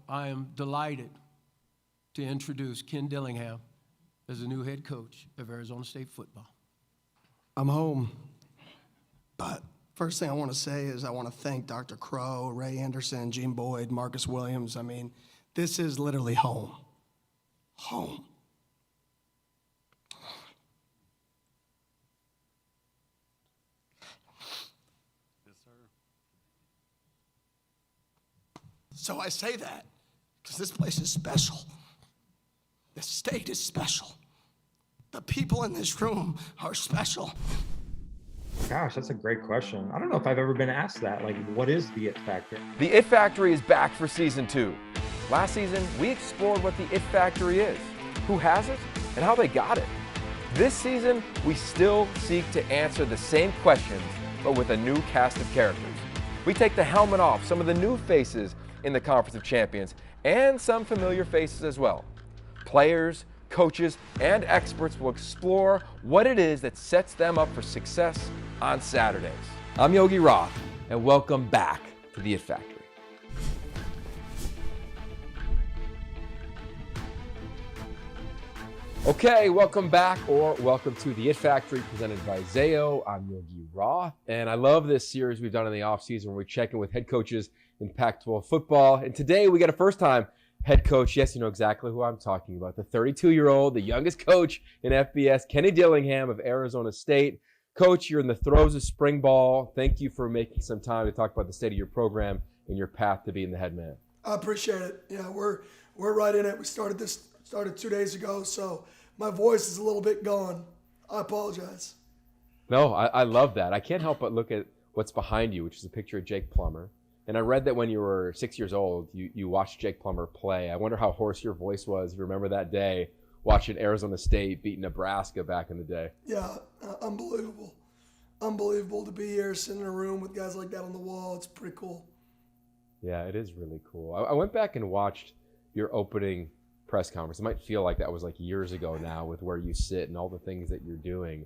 I am delighted to introduce Ken Dillingham as the new head coach of Arizona State football. I'm home. But first thing I want to say is I want to thank Dr. Crow, Ray Anderson, Gene Boyd, Marcus Williams. I mean, this is literally home. Home. Yes, sir. So I say that because this place is special. The state is special. The people in this room are special. Gosh, that's a great question. I don't know if I've ever been asked that. Like, what is the It Factor? The It Factory is back for season 2. Last season, we explored what the It Factory is, who has it, and how they got it. This season, we still seek to answer the same questions, but with a new cast of characters. We take the helmet off some of the new faces in the Conference of Champions, and some familiar faces as well. Players, coaches, and experts will explore what it is that sets them up for success on Saturdays. I'm Yogi Roth, and welcome back to the It Factory. Okay, welcome back, or welcome to the It Factory presented by Zayo. I'm Yogi Roth, and I love this series we've done in the offseason where we check in with head coaches in Pac-12 football. And today we got a first-time head coach. Yes, you know exactly who I'm talking about. The 32-year-old, the youngest coach in FBS, Kenny Dillingham of Arizona State. Coach, you're in the throes of spring ball. Thank you for making some time to talk about the state of your program and your path to being the head man. I appreciate it. Yeah, we're right in it. We started 2 days ago, so my voice is a little bit gone. I apologize. No, I love that. I can't help but look at what's behind you, which is a picture of Jake Plummer. And I read that when you were 6 years old, you watched Jake Plummer play. I wonder how hoarse your voice was. If you remember that day watching Arizona State beat Nebraska back in the day. Yeah, unbelievable. Unbelievable to be here, sitting in a room with guys like that on the wall. It's pretty cool. Yeah, it is really cool. I went back and watched your opening press conference. It might feel like that was like years ago now with where you sit and all the things that you're doing.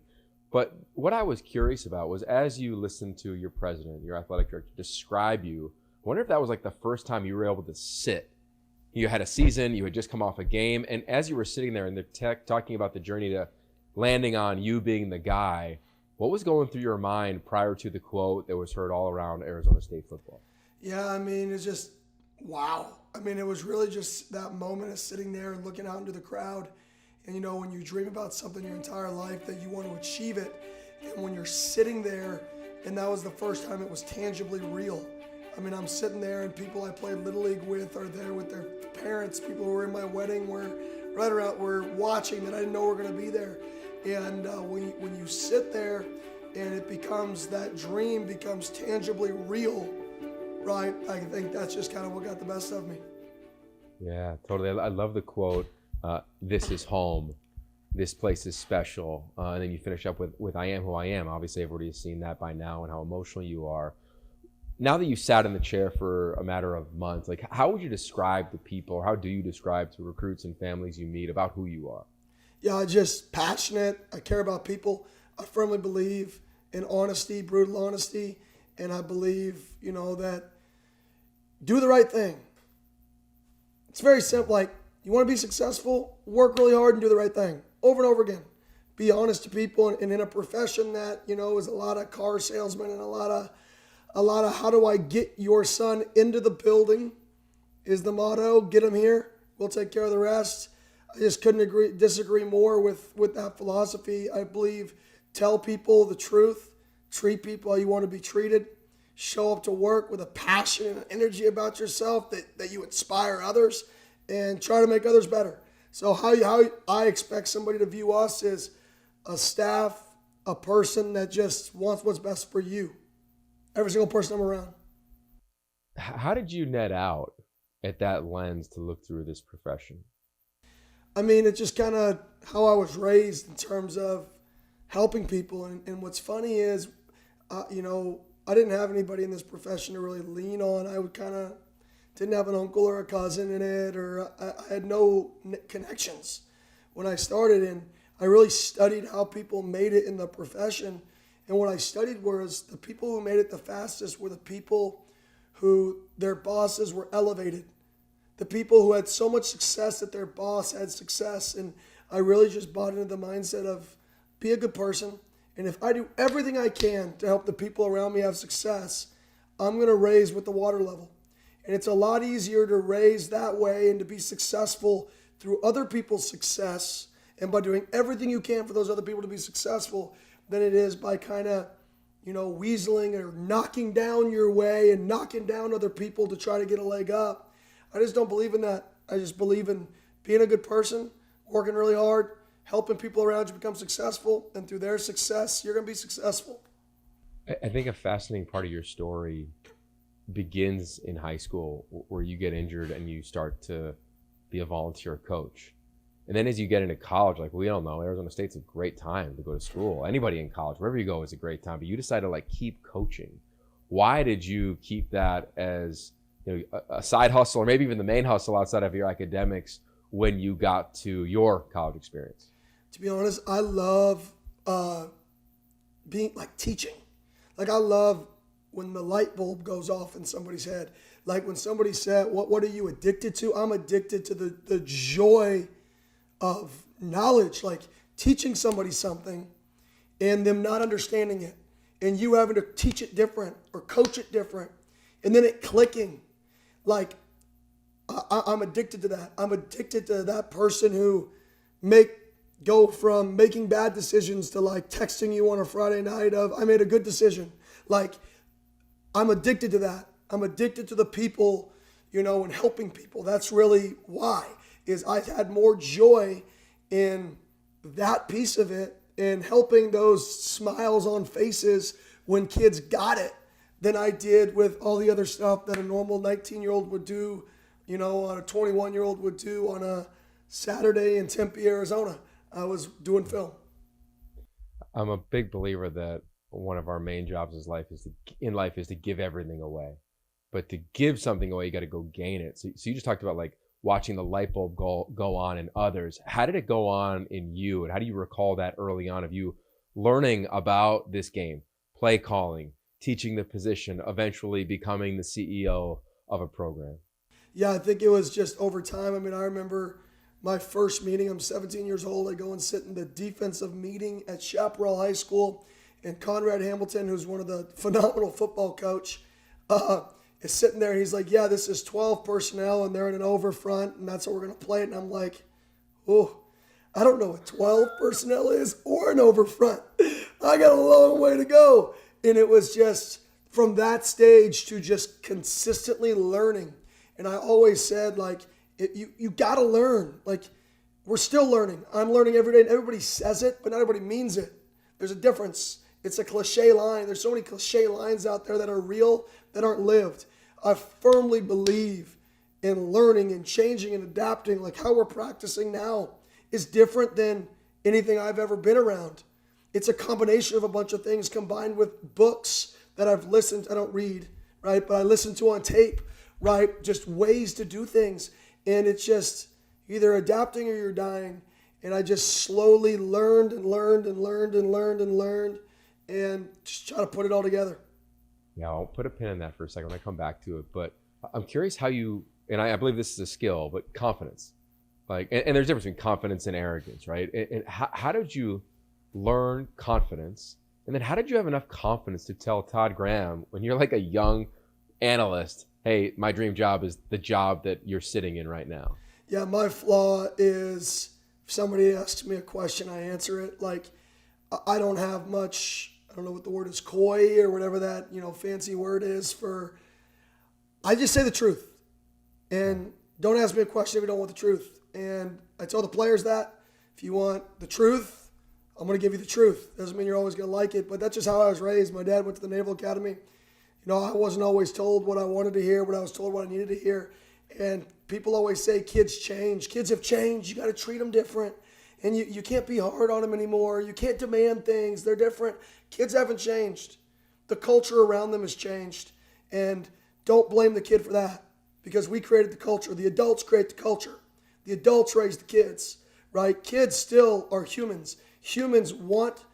But what I was curious about was, as you listened to your president, your athletic director, describe you, I wonder if that was like the first time you were able to sit. You had a season, you had just come off a game, and as you were sitting there and they're talking about the journey to landing on you being the guy, what was going through your mind prior to the quote that was heard all around Arizona State football? Yeah, I mean, it's just, wow. I mean, it was really just that moment of sitting there and looking out into the crowd. And, you know, when you dream about something your entire life that you want to achieve it, and when you're sitting there, and that was the first time it was tangibly real. I mean, I'm sitting there and people I played Little League with are there with their parents. People who were in my wedding were watching that I didn't know were going to be there. And when you sit there and it becomes, that dream becomes tangibly real, right? I think that's just kind of what got the best of me. Yeah, totally. I love the quote. This is home. This place is special. And then you finish up with I am who I am. Obviously, everybody has seen that by now and how emotional you are. Now that you sat in the chair for a matter of months, like, how would you describe to people, or how do you describe to recruits and families you meet about who you are? Yeah, I'm just passionate. I care about people. I firmly believe in honesty, brutal honesty. And I believe, you know, that do the right thing. It's very simple. Like, you want to be successful, work really hard and do the right thing over and over again. Be honest to people, and in a profession that, you know, is a lot of car salesmen and a lot of how do I get your son into the building is the motto. Get him here. We'll take care of the rest. I just couldn't disagree more with that philosophy. I believe tell people the truth, treat people how you want to be treated, show up to work with a passion and energy about yourself that you inspire others, and try to make others better. So how I expect somebody to view us is a staff, a person that just wants what's best for you. Every single person I'm around. How did you net out at that lens to look through this profession? I mean, it's just kind of how I was raised in terms of helping people. And what's funny is, you know, I didn't have anybody in this profession to really lean on. I would didn't have an uncle or a cousin in it, or I had no connections when I started. And I really studied how people made it in the profession. And what I studied was the people who made it the fastest were the people who their bosses were elevated. The people who had so much success that their boss had success. And I really just bought into the mindset of be a good person. And if I do everything I can to help the people around me have success, I'm going to raise with the water level. And it's a lot easier to raise that way and to be successful through other people's success and by doing everything you can for those other people to be successful than it is by kind of, weaseling or knocking down your way and knocking down other people to try to get a leg up. I just don't believe in that. I just believe in being a good person, working really hard, helping people around you become successful, and through their success, you're going to be successful. I think a fascinating part of your story begins in high school, where you get injured and you start to be a volunteer coach. And then as you get into college, like we all know, Arizona State's a great time to go to school. Anybody in college, wherever you go, is a great time. But you decide to keep coaching. Why did you keep that as a side hustle, or maybe even the main hustle outside of your academics when you got to your college experience? To be honest, I love being teaching. I love when the light bulb goes off in somebody's head. Like when somebody said, what are you addicted to? I'm addicted to the joy of knowledge, teaching somebody something and them not understanding it and you having to teach it different or coach it different and then it clicking. I'm addicted to that. I'm addicted to that person who go from making bad decisions to texting you on a Friday night of I made a good decision. I'm addicted to that. I'm addicted to the people, and helping people. That's really why. Is I had more joy in that piece of it and helping those smiles on faces when kids got it than I did with all the other stuff that a normal 19-year-old would do, or a 21-year-old would do on a Saturday in Tempe, Arizona. I was doing film. I'm a big believer that one of our main jobs in life is to give everything away. But to give something away, you got to go gain it. So you just talked about watching the light bulb go on in others. How did it go on in you? And how do you recall that early on of you learning about this game, play calling, teaching the position, eventually becoming the CEO of a program? Yeah, I think it was just over time. I remember my first meeting. I'm 17 years old. I go and sit in the defensive meeting at Chaparral High School. And Conrad Hamilton, who's one of the phenomenal football coach, is sitting there. He's like, yeah, this is 12 personnel, and they're in an over front, and that's how we're going to play it. And I'm like, oh, I don't know what 12 personnel is or an over front. I got a long way to go. And it was just from that stage to just consistently learning. And I always said, you got to learn. We're still learning. I'm learning every day, and everybody says it, but not everybody means it. There's a difference. It's a cliche line. There's so many cliche lines out there that are real that aren't lived. I firmly believe in learning and changing and adapting. How we're practicing now is different than anything I've ever been around. It's a combination of a bunch of things combined with books that I've listened. I don't read, right? But I listen to on tape, right? Just ways to do things. And it's just either adapting or you're dying. And I just slowly learned and just try to put it all together. Yeah, I'll put a pin in that for a second when I come back to it. But I'm curious how you, and I believe this is a skill, but confidence. And there's a difference between confidence and arrogance, right? And how did you learn confidence? And then how did you have enough confidence to tell Todd Graham when you're a young analyst, hey, my dream job is the job that you're sitting in right now? Yeah, my flaw is if somebody asks me a question, I answer it. I don't have much, I don't know what the word is, coy or whatever that, fancy word is I just say the truth. And don't ask me a question if you don't want the truth. And I tell the players that if you want the truth, I'm going to give you the truth. Doesn't mean you're always going to like it, but that's just how I was raised. My dad went to the Naval Academy. I wasn't always told what I wanted to hear, but I was told what I needed to hear. And people always say kids change. Kids have changed. You got to treat them different. And you can't be hard on them anymore. You can't demand things. They're different. Kids haven't changed. The culture around them has changed. And don't blame the kid for that because we created the culture. The adults create the culture. The adults raise the kids, right? Kids still are humans. Humans want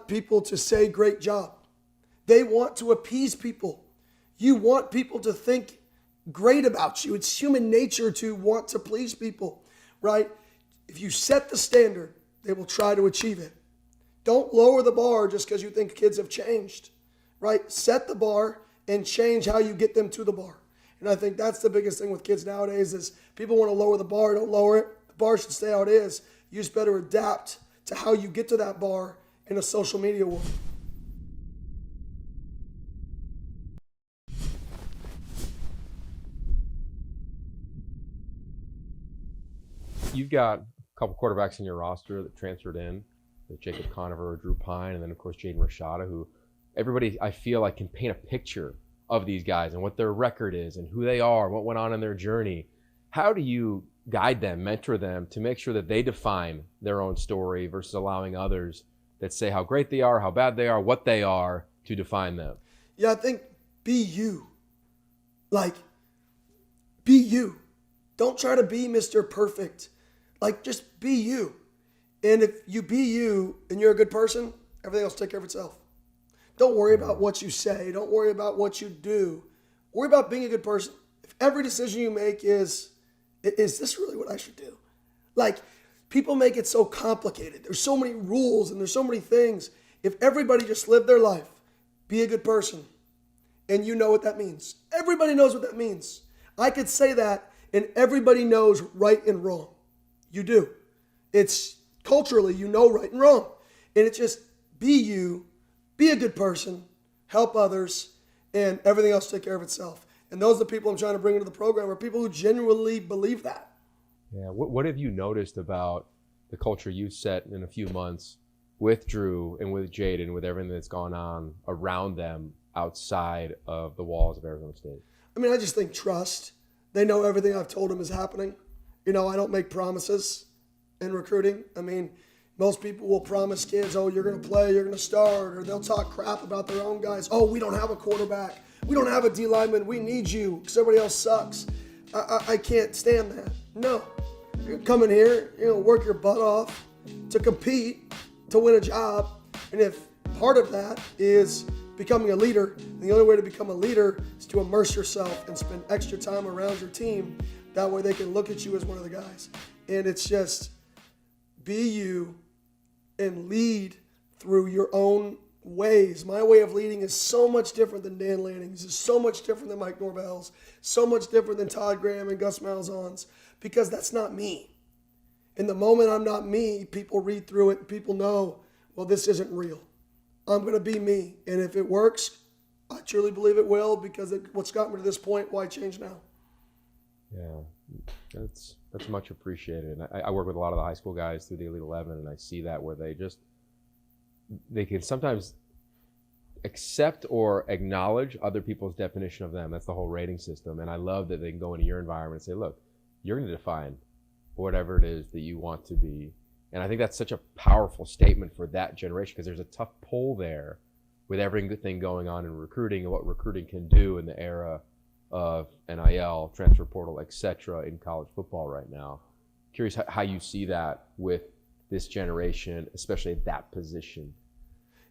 people to say great job. They want to appease people. You want people to think great about you. It's human nature to want to please people, right? If you set the standard, they will try to achieve it. Don't lower the bar just because you think kids have changed, right? Set the bar and change how you get them to the bar. And I think that's the biggest thing with kids nowadays is people want to lower the bar. Don't lower it. The bar should stay how it is. You just better adapt to how you get to that bar in a social media world. You've got a couple quarterbacks in your roster that transferred in, with Jacob Conover, Drew Pine, and then of course Jaden Rashada, who everybody I feel like can paint a picture of these guys and what their record is and who they are, what went on in their journey. How do you guide them, mentor them to make sure that they define their own story versus allowing others that say how great they are, how bad they are, what they are to define them? Yeah, I think be you. Like, be you. Don't try to be Mr. Perfect. Like, just be you. And if you be you and you're a good person, everything else will take care of itself. Don't worry about what you say. Don't worry about what you do. Worry about being a good person. If every decision you make is this really what I should do? Like, people make it so complicated. There's so many rules and there's so many things. If everybody just lived their life, be a good person, and you know what that means. Everybody knows what that means. I could say that, and everybody knows right and wrong. You do. It's culturally, you know right and wrong. And it's just be you, be a good person, help others, and everything else take care of itself. And those are the people I'm trying to bring into the program are people who genuinely believe that. Yeah. What have you noticed about the culture you set in a few months with Drew and with Jaden, with everything that's gone on around them outside of the walls of Arizona State? I mean, I just think trust. They know everything I've told them is happening. You know, I don't make promises in recruiting. I mean, most people will promise kids, oh, you're going to play, you're going to start, or they'll talk crap about their own guys. Oh, we don't have a quarterback. We don't have a D lineman. We need you because everybody else sucks. I can't stand that. No. You're going to come in here, you're going to work your butt off to compete, to win a job. And if part of that is becoming a leader, and the only way to become a leader is to immerse yourself and spend extra time around your team. That way they can look at you as one of the guys. And it's just be you and lead through your own ways. My way of leading is so much different than Dan Lanning's. It's so much different than Mike Norvell's. So much different than Todd Graham and Gus Malzahn's, because that's not me. In the moment I'm not me, people read through it and people know, well, this isn't real. I'm going to be me. And if it works, I truly believe it will, because what's got me to this point, why change now? Yeah, that's much appreciated. And I work with a lot of the high school guys through the Elite 11, and I see that where they can sometimes accept or acknowledge other people's definition of them. That's the whole rating system. And I love that they can go into your environment and say, look, you're going to define whatever it is that you want to be. And I think that's such a powerful statement for that generation, because there's a tough pull there with everything going on in recruiting and what recruiting can do in the era of NIL, transfer portal, etc. in college football right now. Curious how you see that with this generation, especially at that position.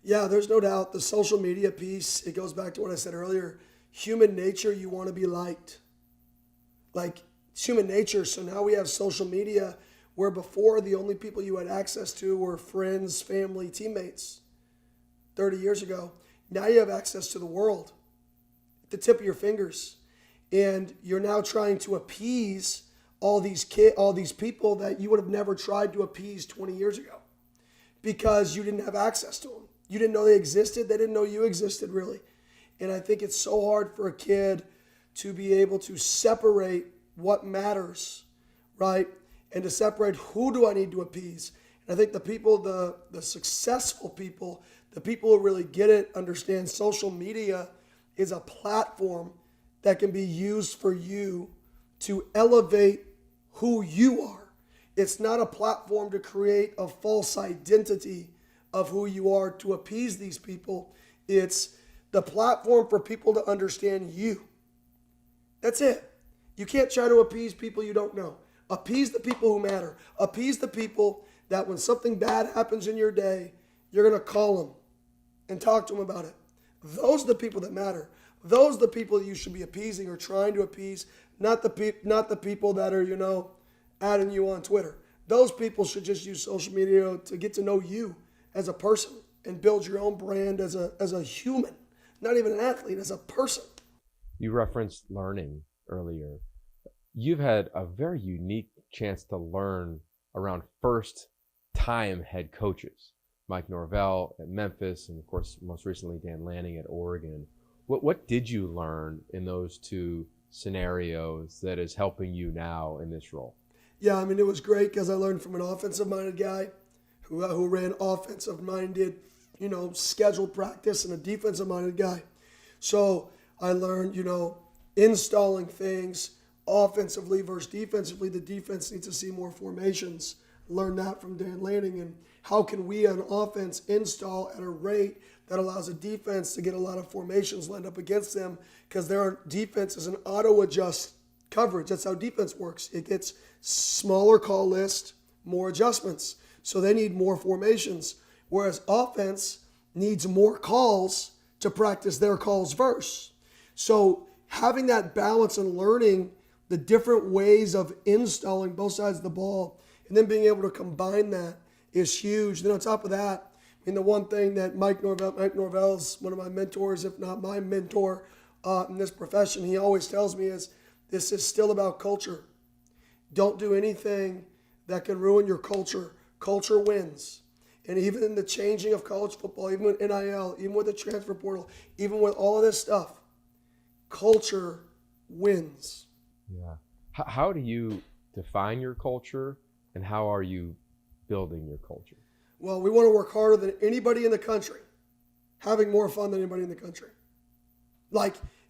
Yeah, there's no doubt. The social media piece, it goes back to what I said earlier. Human nature, you want to be liked. Like, it's human nature. So now we have social media where before the only people you had access to were friends, family, teammates 30 years ago. Now you have access to the world at the tip of your fingers. And you're now trying to appease all these people that you would have never tried to appease 20 years ago because you didn't have access to them. You didn't know they existed. They didn't know you existed, really. And I think it's so hard for a kid to be able to separate what matters, right? And to separate who do I need to appease. And I think the people, the successful people, the people who really get it, understand social media is a platform that can be used for you to elevate who you are. It's not a platform to create a false identity of who you are to appease these people. It's the platform for people to understand you. That's it. You can't try to appease people you don't know. Appease the people who matter. Appease the people that when something bad happens in your day, you're going to call them and talk to them about it. Those are the people that matter. Those are the people that you should be appeasing or trying to appease, not the people that are, adding you on Twitter. Those people should just use social media to get to know you as a person and build your own brand as a human, not even an athlete, as a person. You referenced learning earlier. You've had a very unique chance to learn around first-time head coaches. Mike Norvell at Memphis, and of course, most recently, Dan Lanning at Oregon. What did you learn in those two scenarios that is helping you now in this role? Yeah, I mean, it was great because I learned from an offensive-minded guy who ran offensive-minded, scheduled practice, and a defensive-minded guy. So I learned, installing things offensively versus defensively. The defense needs to see more formations. Learned that from Dan Lanning. And how can we on offense install at a rate that allows a defense to get a lot of formations lined up against them, because their defense is an auto-adjust coverage. That's how defense works. It gets smaller call list, more adjustments. So they need more formations, whereas offense needs more calls to practice their calls first. So having that balance and learning the different ways of installing both sides of the ball and then being able to combine that is huge. Then on top of that, the one thing that Mike Norvell is one of my mentors, if not my mentor in this profession, he always tells me is, this is still about culture. Don't do anything that can ruin your culture. Culture wins. And even in the changing of college football, even with NIL, even with the transfer portal, even with all of this stuff, culture wins. Yeah. How do you define your culture, and how are you building your culture? Well, we want to work harder than anybody in the country, having more fun than anybody in the country.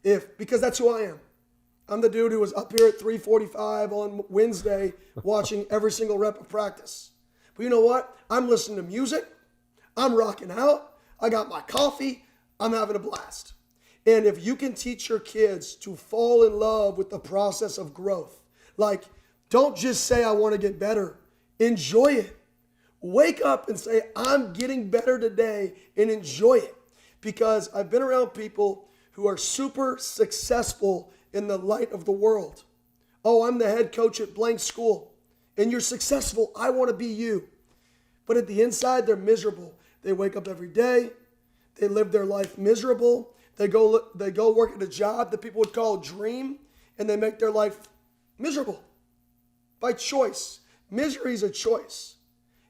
Because that's who I am. I'm the dude who was up here at 3:45 on Wednesday watching every single rep of practice. But you know what? I'm listening to music. I'm rocking out. I got my coffee. I'm having a blast. And if you can teach your kids to fall in love with the process of growth, don't just say, I want to get better. Enjoy it. Wake up and say, I'm getting better today, and enjoy it. Because I've been around people who are super successful in the light of the world. Oh, I'm the head coach at blank school, and you're successful. I want to be you. But at the inside, they're miserable. They wake up every day. They live their life miserable. They go work at a job that people would call a dream, and they make their life miserable by choice. Misery is a choice.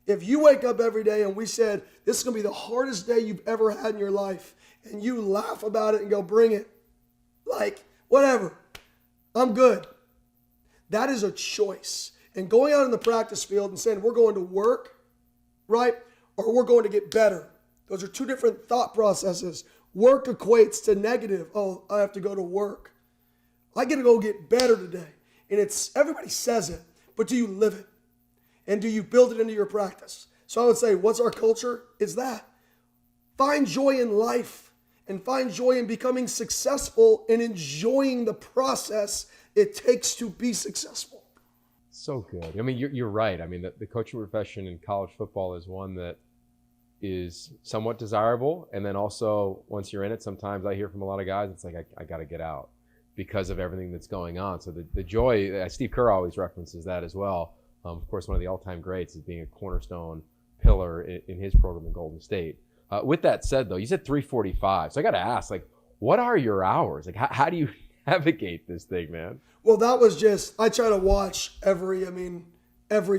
If you wake up every day and we said, this is going to be the hardest day you've ever had in your life, and you laugh about it and go, bring it. Whatever. I'm good. That is a choice. And going out in the practice field and saying, we're going to work, right? Or we're going to get better. Those are two different thought processes. Work equates to negative. Oh, I have to go to work. I get to go get better today. And everybody says it, but do you live it? And do you build it into your practice? So I would say, what's our culture? It's that. Find joy in life and find joy in becoming successful and enjoying the process it takes to be successful. So good. I mean, you're right. I mean, the coaching profession in college football is one that is somewhat desirable. And then also, once you're in it, sometimes I hear from a lot of guys, it's like, I got to get out because of everything that's going on. So the joy, Steve Kerr always references that as well. Of course, one of the all-time greats is being a cornerstone pillar in his program in Golden State. With that said, though, you said 3:45. So I got to ask, what are your hours? How do you navigate this thing, man? Well, that was just, I try to watch every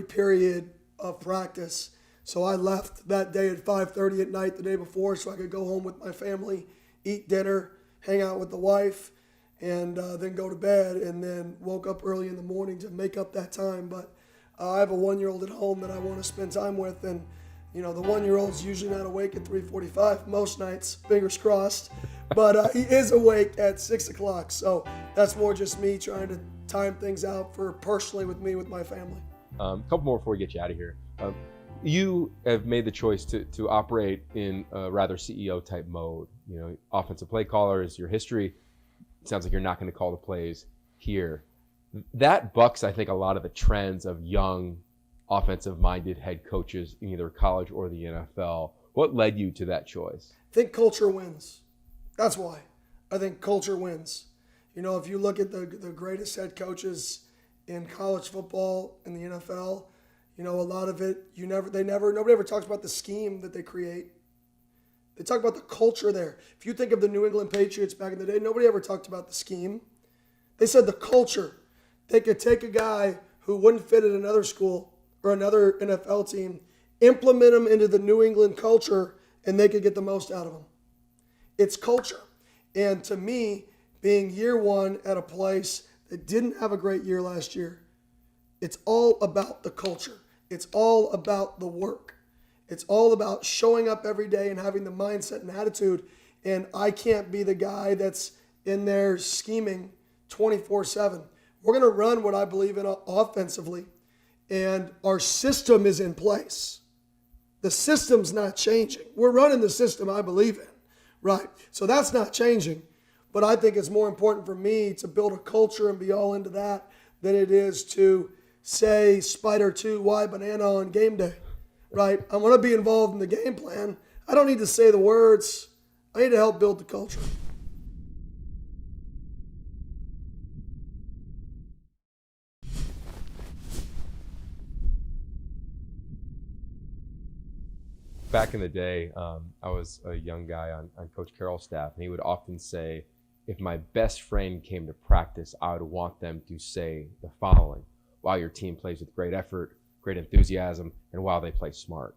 period of practice. So I left that day at 5:30 at night the day before so I could go home with my family, eat dinner, hang out with the wife, and then go to bed, and then woke up early in the morning to make up that time. But I have a 1-year-old at home that I want to spend time with, and the 1-year-old's usually not awake at 3:45 most nights, fingers crossed, but he is awake at 6 o'clock. So that's more just me trying to time things out for personally with me, with my family. A couple more before we get you out of here. You have made the choice to operate in a rather CEO type mode. Offensive play caller is your history. It sounds like you're not going to call the plays here. That bucks, I think, a lot of the trends of young offensive-minded head coaches in either college or the NFL. What led you to that choice? I think culture wins. That's why. I think culture wins. You know, if you look at the greatest head coaches in college football and the NFL, you know, a lot of it, nobody ever talks about the scheme that they create. They talk about the culture there. If you think of the New England Patriots back in the day, nobody ever talked about the scheme. They said the culture. They could take a guy who wouldn't fit at another school or another NFL team, implement him into the New England culture, and they could get the most out of him. It's culture. And to me, being year one at a place that didn't have a great year last year, it's all about the culture. It's all about the work. It's all about showing up every day and having the mindset and attitude. And I can't be the guy that's in there scheming 24/7. We're going to run what I believe in offensively, and our system is in place. The system's not changing. We're running the system I believe in, right? So that's not changing. But I think it's more important for me to build a culture and be all into that than it is to say Spider 2, why banana on game day, right? I want to be involved in the game plan. I don't need to say the words. I need to help build the culture. Back in the day, I was a young guy on Coach Carroll's staff, and he would often say, if my best friend came to practice, I would want them to say the following: while your team plays with great effort, great enthusiasm, and while they play smart.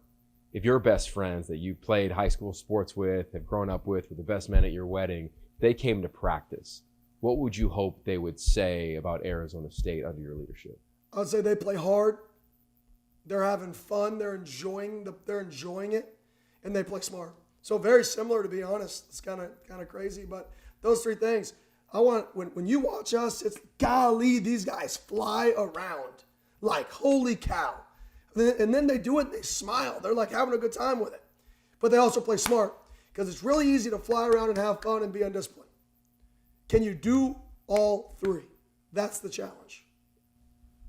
If your best friends that you played high school sports with, have grown up with, were the best men at your wedding, they came to practice, what would you hope they would say about Arizona State under your leadership? I would say they play hard. They're having fun. They're enjoying it, and they play smart. So very similar, to be honest. It's kind of crazy, but those three things. I want when you watch us, it's golly, these guys fly around like holy cow, and then they do it and they smile. They're like having a good time with it, but they also play smart because it's really easy to fly around and have fun and be undisciplined. Can you do all three? That's the challenge.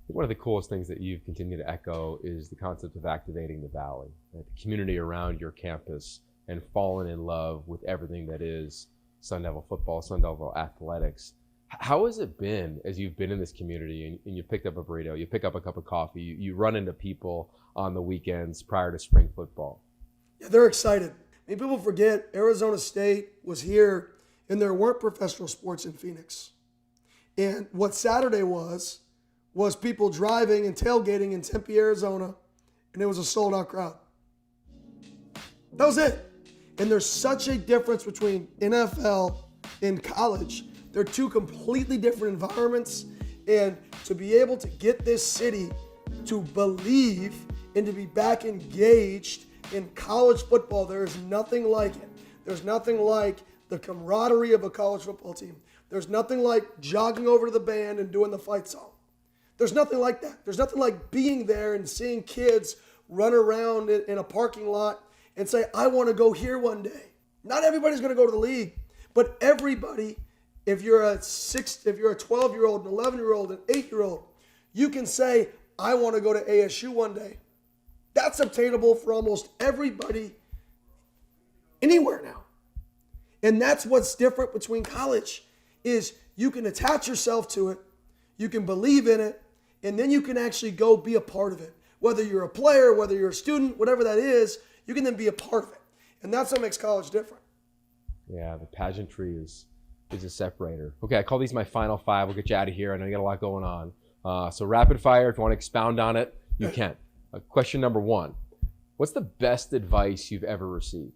One of the coolest things that you've continued to echo is the concept of activating the Valley, right? The community around your campus, and falling in love with everything that is Sun Devil football, Sun Devil athletics. How has it been as you've been in this community and you picked up a burrito, you pick up a cup of coffee, you run into people on the weekends prior to spring football? Yeah, they're excited. I mean, people forget Arizona State was here and there weren't professional sports in Phoenix. And what Saturday was people driving and tailgating in Tempe, Arizona, and it was a sold-out crowd. That was it. And there's such a difference between NFL and college. They're two completely different environments. And to be able to get this city to believe and to be back engaged in college football, there is nothing like it. There's nothing like the camaraderie of a college football team. There's nothing like jogging over to the band and doing the fight song. There's nothing like that. There's nothing like being there and seeing kids run around in a parking lot and say, I want to go here one day. Not everybody's going to go to the league, but everybody, if you're a 12-year-old, an 11-year-old, an 8-year-old, you can say, I want to go to ASU one day. That's obtainable for almost everybody anywhere now. And that's what's different between college is you can attach yourself to it, you can believe in it, and then you can actually go be a part of it. Whether you're a player, whether you're a student, whatever that is, you can then be a part of it. And that's what makes college different. Yeah, the pageantry is a separator. Okay, I call these my final five. We'll get you out of here. I know you got a lot going on. So rapid fire, if you want to expound on it, you can. Question number one. What's the best advice you've ever received?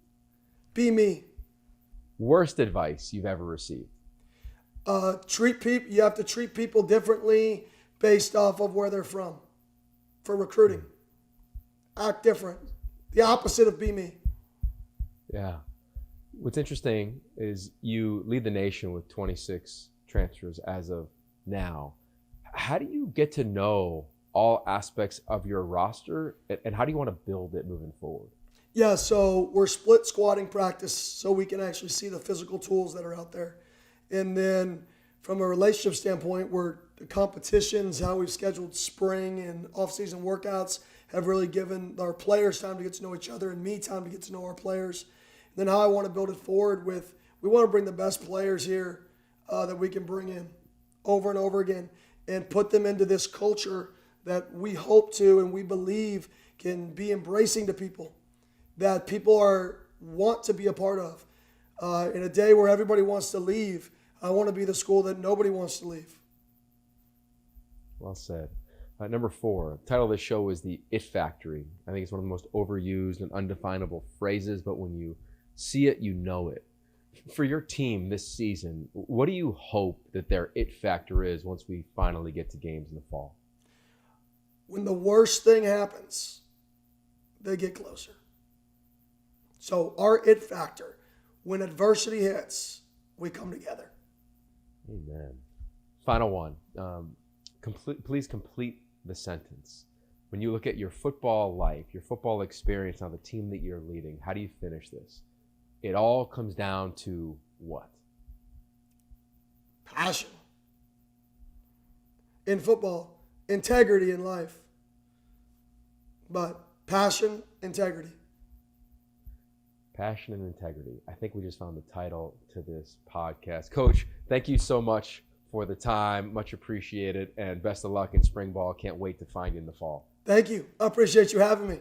Be me. Worst advice you've ever received? You have to treat people differently based off of where they're from for recruiting. Act different. The opposite of be me. Yeah. What's interesting is you lead the nation with 26 transfers as of now. How do you get to know all aspects of your roster, and how do you want to build it moving forward? Yeah, so we're split squatting practice so we can actually see the physical tools that are out there. And then from a relationship standpoint, the competitions, how we've scheduled spring and off-season workouts have really given our players time to get to know each other and me time to get to know our players. And then how I want to build it forward with We want to bring the best players here that we can bring in over and over again and put them into this culture that we hope to and we believe can be embracing to people, that people want to be a part of. In a day where everybody wants to leave, I want to be the school that nobody wants to leave. Well said. Number 4, the title of the show is The It Factory. I think it's one of the most overused and undefinable phrases, but when you see it, you know it. For your team this season, what do you hope that their it factor is once we finally get to games in the fall? When the worst thing happens, they get closer. So our it factor, when adversity hits, we come together. Amen. Final one. Please complete the sentence. When you look at your football life, your football experience on the team that you're leading, how do you finish this? It all comes down to what? Passion in football, integrity in life. But passion, integrity. Passion and integrity. I think we just found the title to this podcast. Coach, thank you so much for the time. Much appreciated. And best of luck in spring ball. Can't wait to find you in the fall. Thank you. I appreciate you having me.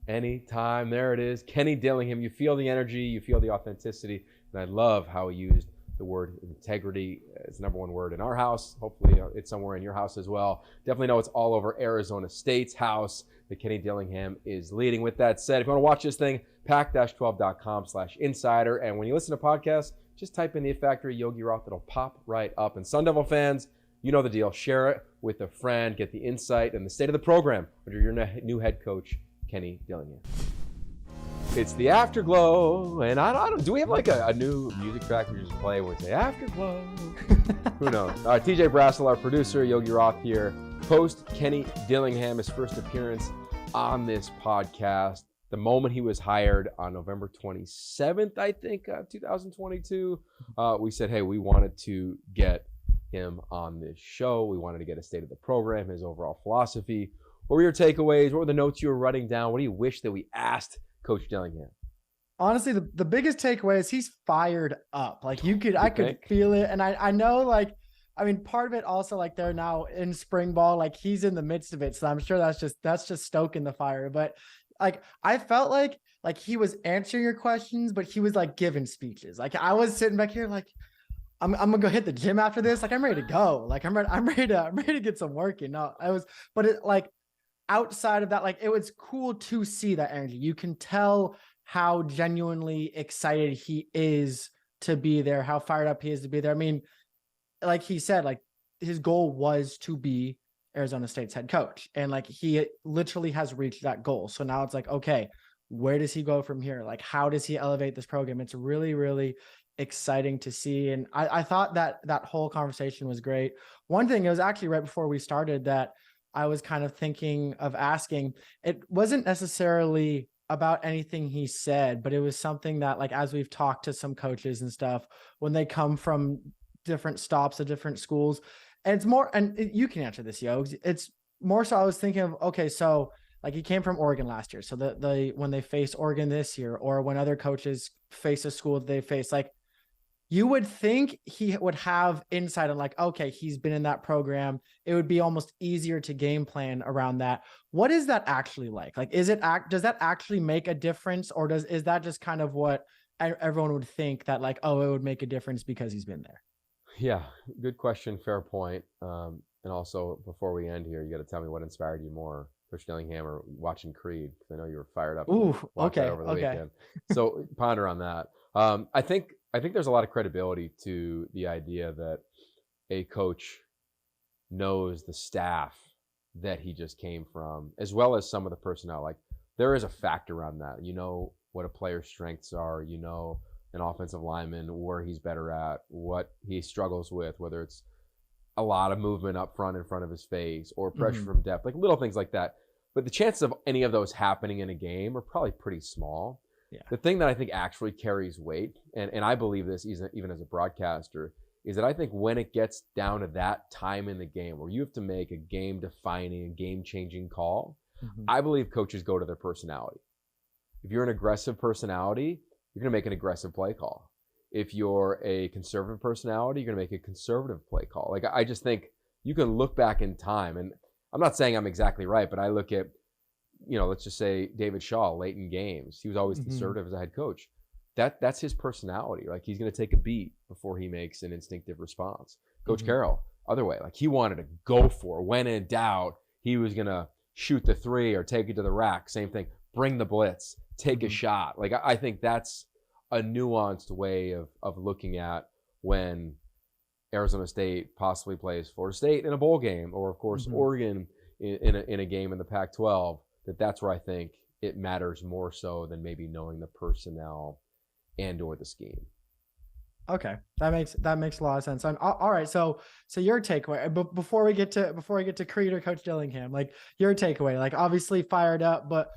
Anytime. There it is. Kenny Dillingham. You feel the energy. You feel the authenticity. And I love how he used the word integrity. It's the number one word in our house. Hopefully it's somewhere in your house as well. Definitely know it's all over Arizona State's house that Kenny Dillingham is leading. With that said, if you want to watch this thing, pac-12.com/insider. And when you listen to podcasts, just type in the It Factory Yogi Roth. It'll pop right up. And Sun Devil fans, you know the deal. Share it with a friend. Get the insight and the state of the program under your new head coach, Kenny Dillingham. It's the Afterglow, and I don't. Do we have like a new music track we just play where it's the Afterglow? Who knows? TJ Brassel, our producer, Yogi Roth here. Post Kenny Dillingham, his first appearance on this podcast. The moment he was hired on November 27th, I think, 2022, we said, hey, we wanted to get him on this show. We wanted to get a state of the program, his overall philosophy. What were your takeaways? What were the notes you were writing down? What do you wish that we asked Coach Dillingham? Honestly, the biggest takeaway is he's fired up. Like I could feel it. And I know, like, I mean, part of it also, like, they're now in spring ball, like he's in the midst of it. So I'm sure that's just stoking the fire. But like, I felt like he was answering your questions, but he was like giving speeches. Like I was sitting back here, like, I'm gonna go hit the gym after this. Like I'm ready to go. Like I'm ready to get some work in. No, but it, like, outside of that, like, it was cool to see that energy. You can tell how genuinely excited he is to be there, how fired up he is to be there. I mean, like he said, like his goal was to be Arizona State's head coach. And like, he literally has reached that goal. So now it's like, okay, where does he go from here? Like, how does he elevate this program? It's really, really exciting to see. And I thought that whole conversation was great. One thing, it was actually right before we started that I was kind of thinking of asking. It wasn't necessarily about anything he said, but it was something that, like, as we've talked to some coaches and stuff, when they come from different stops at different schools, and it's more, and you can answer this, Yogs. It's more so I was thinking of, okay, so like he came from Oregon last year. So when they face Oregon this year, or when other coaches face a school that they face, like, you would think he would have insight on, like, okay, he's been in that program. It would be almost easier to game plan around that. What is that actually like? Like, does that actually make a difference, or is that just kind of what everyone would think, that like, oh, it would make a difference because he's been there? Yeah, good question, fair point. And also, before we end here, you got to tell me what inspired you more, Coach Dillingham or watching Creed, because I know you were fired up. Ooh, okay, over the weekend. So ponder on that. I think there's a lot of credibility to the idea that a coach knows the staff that he just came from, as well as some of the personnel. Like, there is a factor around that. You know what a player's strengths are. You know an offensive lineman, where he's better at, what he struggles with, whether it's a lot of movement up front in front of his face or pressure from depth, like little things like that. But the chances of any of those happening in a game are probably pretty small. Yeah. The thing that I think actually carries weight, and I believe this even as a broadcaster, is that I think when it gets down to that time in the game where you have to make a game-defining, game-changing call, I believe coaches go to their personality. If you're an aggressive personality, you're going to make an aggressive play call. If you're a conservative personality, you're going to make a conservative play call. Like, I just think you can look back in time, and I'm not saying I'm exactly right, but I look at, let's just say David Shaw late in games. He was always conservative as a head coach. That's his personality. Like, he's going to take a beat before he makes an instinctive response. Coach Carroll, other way. Like, he wanted to go for it. When in doubt, he was going to shoot the three or take it to the rack. Same thing. Bring the blitz. Take a shot. Like, I think that's a nuanced way of looking at when Arizona State possibly plays Florida State in a bowl game, or of course Oregon in a game in the Pac-12. That's where I think it matters more so than maybe knowing the personnel and or the scheme. Okay, that makes a lot of sense. All right, so your takeaway, but before we get to Creed or Coach Dillingham, like your takeaway, like obviously fired up, but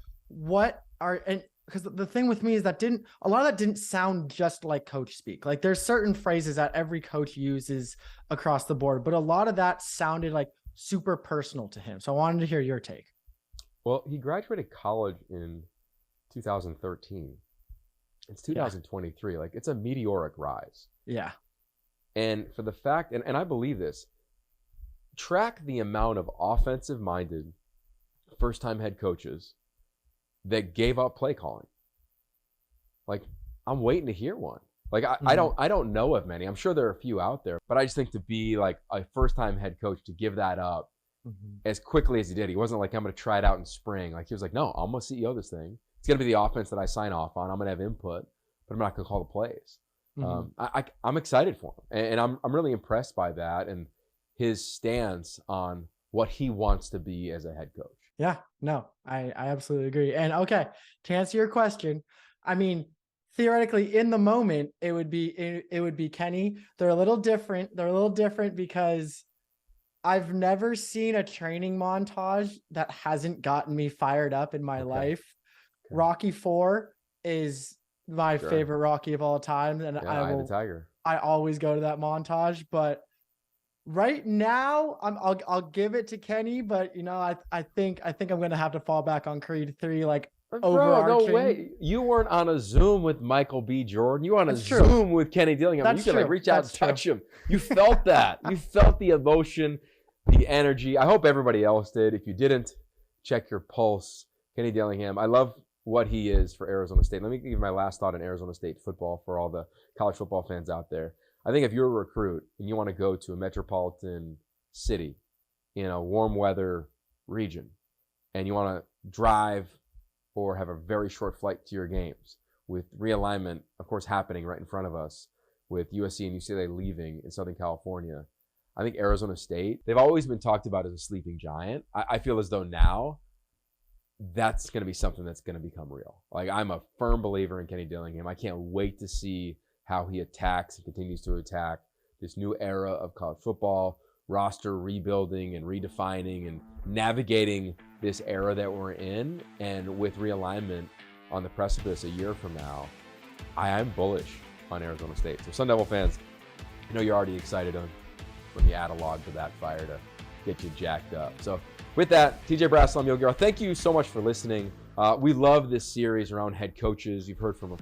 because the thing with me is that a lot of that didn't sound just like coach speak. Like, there's certain phrases that every coach uses across the board, but a lot of that sounded like super personal to him. So I wanted to hear your take. Well, he graduated college in 2013. It's 2023. Like, it's a meteoric rise. Yeah. And for the fact, and I believe this, track the amount of offensive-minded first-time head coaches that gave up play calling. Like, I'm waiting to hear one. Like, I don't know of many. I'm sure there are a few out there, but I just think to be like a first-time head coach, to give that up as quickly as he did. He wasn't like, I'm going to try it out in spring. Like, he was like, no, I'm going to CEO this thing. It's going to be the offense that I sign off on. I'm going to have input, but I'm not going to call the plays. I'm excited for him, and I'm really impressed by that and his stance on what he wants to be as a head coach. Yeah, no, I absolutely agree. And okay, to answer your question, I mean, theoretically in the moment, it would be Kenny. They're a little different. They're a little different because I've never seen a training montage that hasn't gotten me fired up in my life. Okay. Rocky IV is my favorite Rocky of all time. And the Tiger. I always go to that montage, but right now I'll give it to Kenny, but I think I'm going to have to fall back on Creed 3, like, overarching. No way. You weren't on a Zoom with Michael B. Jordan. You were on a Zoom with Kenny Dillingham. You could like reach out and touch him. You felt that. You felt the emotion, the energy. I hope everybody else did. If you didn't, check your pulse. Kenny Dillingham, I love what he is for Arizona State. Let me give my last thought on Arizona State football for all the college football fans out there. I think if you're a recruit and you want to go to a metropolitan city in a warm weather region and you want to drive or have a very short flight to your games, with realignment, of course, happening right in front of us, with USC and UCLA leaving in Southern California, I think Arizona State, they've always been talked about as a sleeping giant. I feel as though now that's going to be something that's going to become real. Like, I'm a firm believer in Kenny Dillingham. I can't wait to see how he attacks and continues to attack this new era of college football, roster rebuilding and redefining and navigating this era that we're in. And with realignment on the precipice a year from now, I am bullish on Arizona State. So Sun Devil fans, I know you're already excited. Let me add a log to that fire to get you jacked up. So with that, TJ Braslam, Yogi Roth, thank you so much for listening. We love this series around head coaches. You've heard from a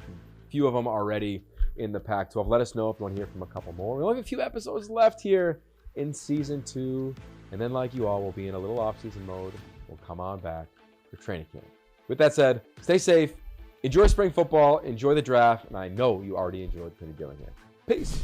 few of them already in the Pac-12. Let us know if you want to hear from a couple more. We only have a few episodes left here in season 2. And then, like you all, we'll be in a little off-season mode. We'll come on back for training camp. With that said, stay safe, enjoy spring football, enjoy the draft, and I know you already enjoyed Kenny Dillingham. Peace.